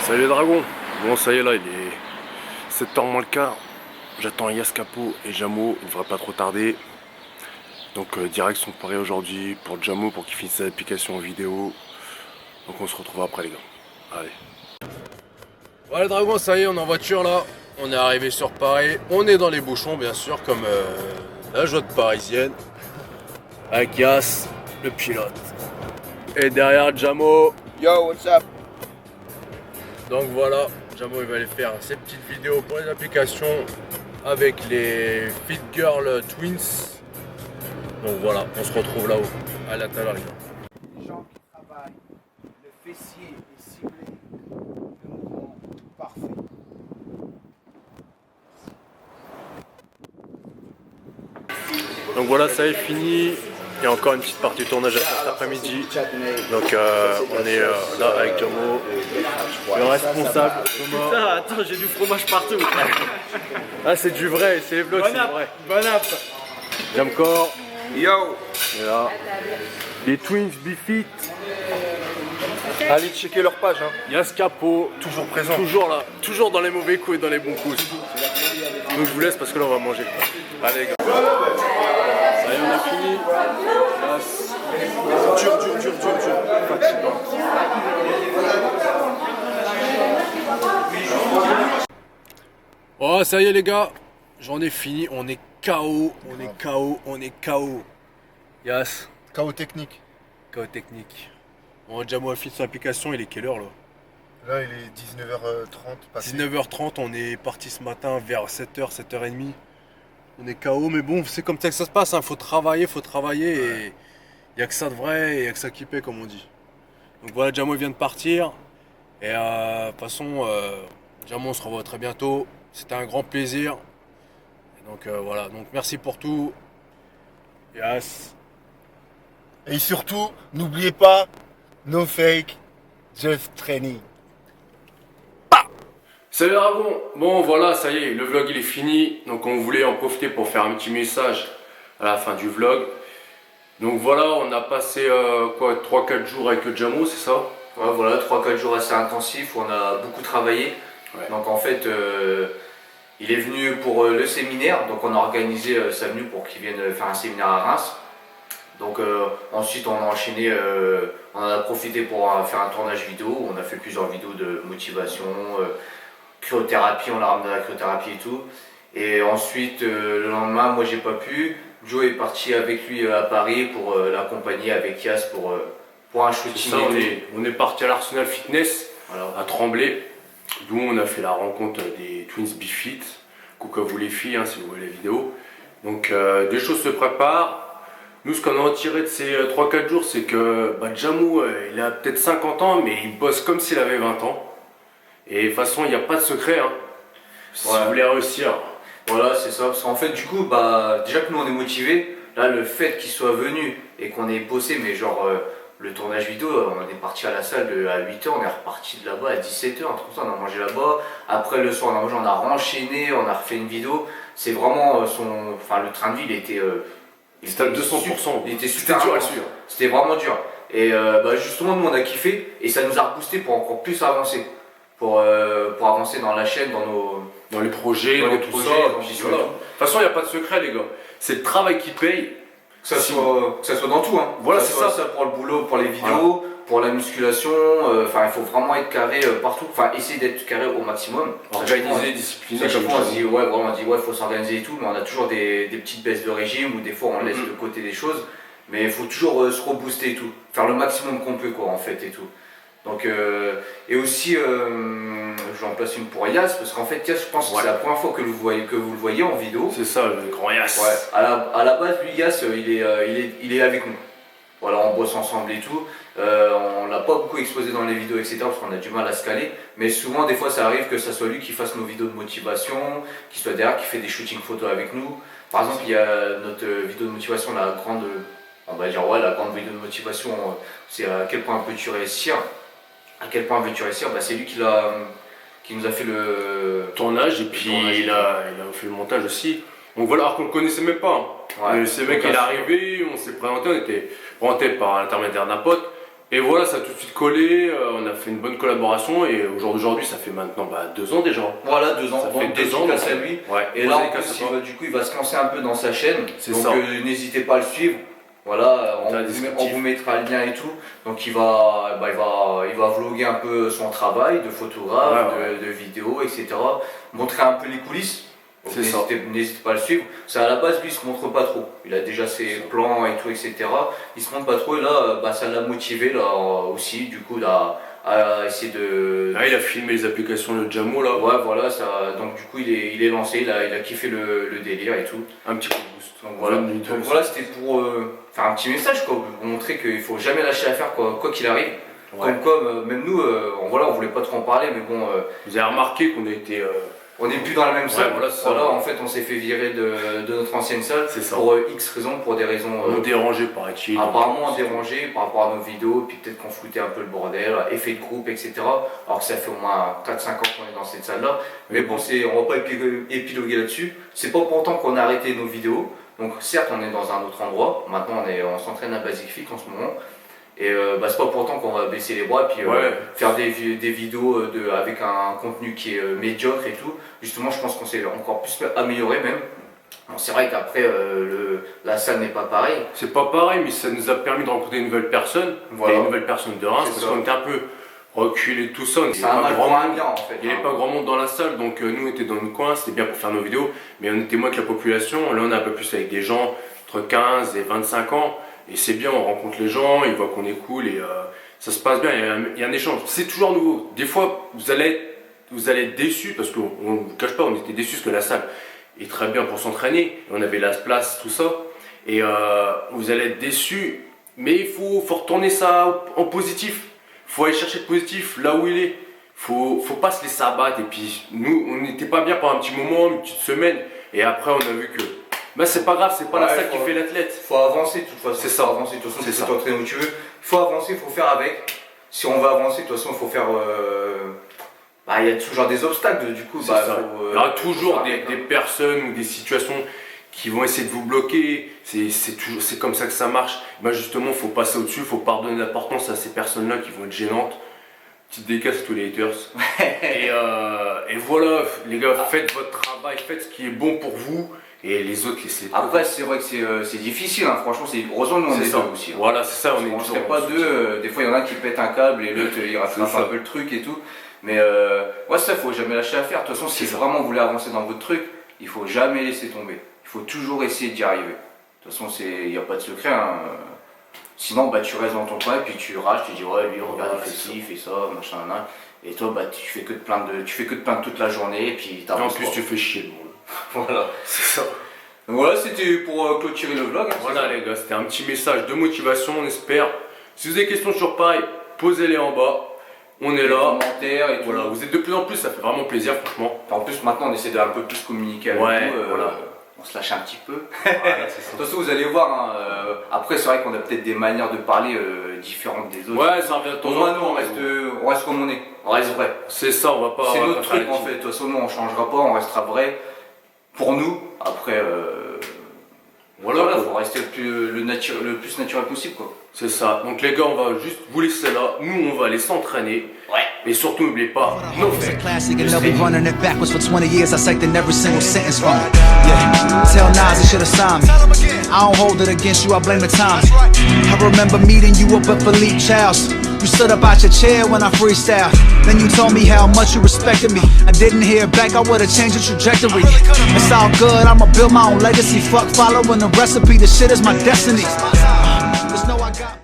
Salut les dragons. Bon, ça y est, là il est 7h moins le quart. J'attends Yas Capo et Jamo, il devrait pas trop tarder. Donc direct sont parés aujourd'hui pour Jamo pour qu'il finisse sa application en vidéo. Donc on se retrouve après les gars. Allez. Voilà les dragons, ça y est, on est en voiture là. On est arrivé sur Paris. On est dans les bouchons bien sûr, comme la joie parisienne. Avec Yas, le pilote. Et derrière Jamo. Yo, what's up? Donc voilà, Jamo il va aller faire ses petites vidéos pour les applications avec les Fit Girl Twins. Donc voilà, on se retrouve là-haut. À la tout à l'heure les gars. Les gens qui travaillent, le fessier est ciblé, le mouvement parfait. Donc voilà, ça est fini. Il y a encore une petite partie de tournage à faire cet après-midi. Donc on est là avec Jamo, le responsable. Putain, attends, j'ai du fromage partout. Ah c'est du vrai, c'est les vlogs, c'est du vrai. Bon app. Jamcor, Yo! et là. Les Twins Bifit, Allez checker leur page, hein. Yas Capo, Toujours présent. toujours là, toujours dans les mauvais coups et dans les bons coups. Donc je vous laisse parce que là on va manger. Allez les gars. Ça y est, on a fini. Yas. Dur. Fatigant. Oh ça y est les gars, j'en ai fini, on est KO, on est KO. Yas, Chaos technique. KO technique. Bon, Jamo a fini son application, il est quelle heure là? Là, il est 19h30. Passé. 19h30, on est parti ce matin vers 7h, 7h30. On est KO, mais bon, c'est comme ça que ça se passe, hein. Faut travailler et il n'y a que ça de vrai et il n'y a que ça qui paie comme on dit. Donc voilà, Jamo vient de partir. Et de toute façon, Jamo, on se revoit très bientôt. C'était un grand plaisir. Et donc voilà, donc merci pour tout. Yes. Et surtout, n'oubliez pas, no fake, just training. Salut Dragon. Bon voilà, ça y est, le vlog il est fini. Donc on voulait en profiter pour faire un petit message à la fin du vlog. Donc voilà, on a passé 3-4 jours avec Jamo, c'est ça? Ouais, voilà, 3-4 jours assez intensifs où on a beaucoup travaillé. Ouais. Donc en fait, il est venu pour le séminaire, donc on a organisé sa venue pour qu'il vienne faire un séminaire à Reims. Donc ensuite on a enchaîné, on en a profité pour faire un tournage vidéo, on a fait plusieurs vidéos de motivation, cryothérapie, on l'a ramené à la cryothérapie et tout. Et ensuite le lendemain, moi j'ai pas pu, Joe est parti avec lui à Paris pour l'accompagner avec Yas pour un shooting. Ça, on est parti à l'Arsenal Fitness, Voilà. à Tremblay, d'où on a fait la rencontre des Twins Bifit. Coucou à vous les filles, hein, si vous voyez la vidéo. Donc des choses se préparent. Nous, ce qu'on a retiré de ces 3-4 jours, c'est que Jamo, il a peut-être 50 ans, mais il bosse comme s'il avait 20 ans. Et de toute façon, il n'y a pas de secret. Hein. Si Ouais. vous voulez réussir. Voilà, c'est ça, parce qu'en fait, du coup, déjà que nous on est motivés, là, le fait qu'il soit venu et qu'on ait bossé, mais genre le tournage vidéo, on est parti à la salle à 8h, on est reparti de là-bas à 17h, un truc comme ça, on a mangé là-bas. Après, le soir, on a mangé, on a renchaîné, on a refait une vidéo. C'est vraiment le train de vie, il était. C'était à 200%. Il était C'était super dur à intense. suivre. C'était vraiment dur. Et justement, nous on a kiffé et ça nous a reboosté pour encore plus avancer. Pour avancer dans la chaîne, Dans les projets, Dans dans les tout projets, ça. dans Puis les voilà. De tout. toute façon, il n'y a pas de secret, les gars. C'est le travail qui paye. que ça soit dans tout. Hein. Voilà, Que c'est soit ça. pour le boulot, pour les vidéos, pour la musculation. Il faut vraiment être carré partout. Enfin, essayer d'être carré au maximum. Organisé, discipliné, À chaque comme fois, on tu se dis. dit, ouais, faut s'organiser et tout, mais on a toujours des petites baisses de régime ou des fois on laisse de côté des choses. Mais il faut toujours se rebooster et tout. Faire le maximum qu'on peut, quoi, en fait, et tout. Donc, et aussi, j'en place une pour Yas, parce qu'en fait, Yas, je pense que c'est la première fois que vous le voyez en vidéo. C'est ça, le grand Yas. Ouais, à la base, lui, Yas, il est avec nous. Voilà, on bosse ensemble et tout. On l'a pas beaucoup exposé dans les vidéos, etc. parce qu'on a du mal à se caler. Mais souvent, des fois, ça arrive que ça soit lui qui fasse nos vidéos de motivation, qui soit derrière, qui fait des shootings photos avec nous. Par exemple, il y a notre vidéo de motivation, la grande vidéo de motivation, c'est à quel point veux-tu réussir. À quel point veux-tu réussir, c'est lui qui nous a fait le Tournage, et puis il a fait le montage aussi. Donc voilà, alors qu'on le connaissait même pas. Hein. Ouais. Mais ce mec, il est arrivé, on s'est présenté, on était présenté par l'intermédiaire d'un pote. Et voilà, ça a tout de suite collé, on a fait une bonne collaboration et au jour d'aujourd'hui, ça fait maintenant 2 ans déjà. Voilà, 2 ans. Ça Donc, fait 2 ans. dédicace à lui. Ouais. Et là, en plus, du coup, il va se lancer un peu dans sa chaîne. C'est donc ça. N'hésitez pas à le suivre. Voilà, Dans la on descriptif. vous mettra le lien et tout. Donc il va vloguer un peu son travail de photographe, de vidéo, etc. Montrer un peu les coulisses. Donc, C'est ça. n'hésitez pas à le suivre. C'est à la base, lui, il se montre pas trop. Il a déjà ses plans et tout, etc. Il se montre pas trop et là, ça l'a motivé là aussi, du coup, à essayer de. Ah, il a filmé les applications de Jamo là. Ouais, voilà, ça. Donc du coup, il est lancé, il a kiffé le délire et tout. Un petit coup de boost. Donc voilà, c'était pour faire un petit message, quoi, pour montrer qu'il faut jamais lâcher l'affaire, quoi qu'il arrive. Ouais. Comme même nous, on voulait pas trop en parler, mais bon, Vous avez remarqué qu'on a été. on n'est plus dans la même salle. voilà, c'est ça. En fait, on s'est fait virer de notre ancienne salle C'est ça. pour X raisons, pour des raisons. On dérangé paraît-il. Apparemment dérangé par rapport à nos vidéos, puis peut-être qu'on foutait un peu le bordel, effet de groupe, etc. Alors que ça fait au moins 4-5 ans qu'on est dans cette salle-là. Mais bon, on va pas épiloguer là-dessus. C'est pas pour autant qu'on a arrêté nos vidéos. Donc certes, on est dans un autre endroit. Maintenant, on s'entraîne à Basic Fit en ce moment. Et c'est pas pour autant qu'on va baisser les bras et puis faire des vidéos avec un contenu qui est médiocre et tout. Justement, je pense qu'on s'est encore plus amélioré même. Bon, c'est vrai qu'après, la salle n'est pas pareille. C'est pas pareil, mais ça nous a permis de rencontrer une nouvelle personne. Voilà. Des nouvelles personnes de Reims, C'est parce ça. qu'on était un peu reculés tout ça. C'est un mal pour un bien en fait. Il n'y avait pas grand monde dans la salle, donc nous on était dans notre coin, c'était bien pour faire nos vidéos, mais on était moins que la population. Là on est un peu plus avec des gens entre 15 et 25 ans, et c'est bien, on rencontre les gens, ils voient qu'on est cool, et ça se passe bien, il y a un échange. C'est toujours nouveau. Des fois vous allez être déçus, parce qu'on ne vous cache pas, on était déçus parce que la salle est très bien pour s'entraîner, on avait la place, tout ça, et vous allez être déçus, mais il faut retourner ça en positif. Faut aller chercher le positif là où il est. Faut pas se laisser abattre. Et puis nous, on n'était pas bien pendant un petit moment, une petite semaine. Et après, on a vu que c'est pas grave, c'est pas la salle qui fait l'athlète. Faut avancer de toute façon. C'est ça. Faut avancer de toute façon. C'est Tu ça. peux t'entraîner où tu veux. Il faut avancer, il faut faire avec. Si on veut avancer, de toute façon, il faut faire. Il y a toujours des obstacles. Du coup, C'est ça. faut, Il y aura toujours faut des personnes ou des situations qui vont essayer de vous bloquer. C'est comme ça que ça marche. Justement, faut passer au-dessus, faut pas donner d'importance à ces personnes-là qui vont être gênantes. Petite décasse à tous les haters. et voilà, les gars, faites votre travail, faites ce qui est bon pour vous. Et les autres, laissez. Après, c'est vrai que c'est difficile. Hein. Franchement, heureusement, nous, on est ça. deux aussi. Hein. Voilà, c'est ça. On ne serait pas deux. Des fois, il y en a qui pètent un câble et l'autre, il rattrape un peu le truc et tout. Mais ça, faut jamais lâcher l'affaire. De toute façon, si vraiment vous voulez avancer dans votre truc, il faut jamais laisser tomber. Il faut toujours essayer d'y arriver. De toute façon, il n'y a pas de secret. Hein. Sinon, tu restes dans ton coin et puis tu rages, tu dis ouais, lui, regarde, il fait ci, il fait ça, machin, nan. Et toi, tu fais que de plaindre toute la journée et puis Et en t'avances plus, pas. tu fais chier le monde. Voilà. C'est ça. Donc voilà, c'était pour clôturer le vlog. Hein, Voilà, les gars, c'était un petit message de motivation, on espère. Si vous avez des questions sur pareil, posez-les en bas. On est les là. commentaires et tout. Voilà, vous êtes de plus en plus, ça fait vraiment plaisir, franchement. En plus, maintenant, on essaie de un peu plus communiquer avec Ouais, vous. voilà. On se lâche un petit peu. Voilà, c'est ça. De toute façon, vous allez voir. Hein, après, c'est vrai qu'on a peut-être des manières de parler différentes des autres. Ouais, ça revient de temps Au moins, en nous, temps. on reste comme on est. On reste vrai. C'est ça, on va pas. C'est on va notre pas faire truc les en petits. fait. De toute façon, nous, on changera pas. On restera vrai pour nous. Après, Voilà, faut rester le plus naturel possible, quoi. c'est ça. Donc, les gars, on va juste vous laisser là. Nous, on va aller s'entraîner. Ouais. Et surtout, n'oubliez pas, no It's a fake. classic and they'll be running it backwards for 20 years. I cited every single sentence from it. Yeah, tell Nas he should have signed me. I don't hold it against you, I blame the time. I remember meeting you up at Philippe Child's. You stood up out your chair when I freestyle. Then you told me how much you respected me. I didn't hear back, I would've changed the trajectory. It's all good, I'ma build my own legacy. Fuck following the recipe, this shit is my destiny. Just know I got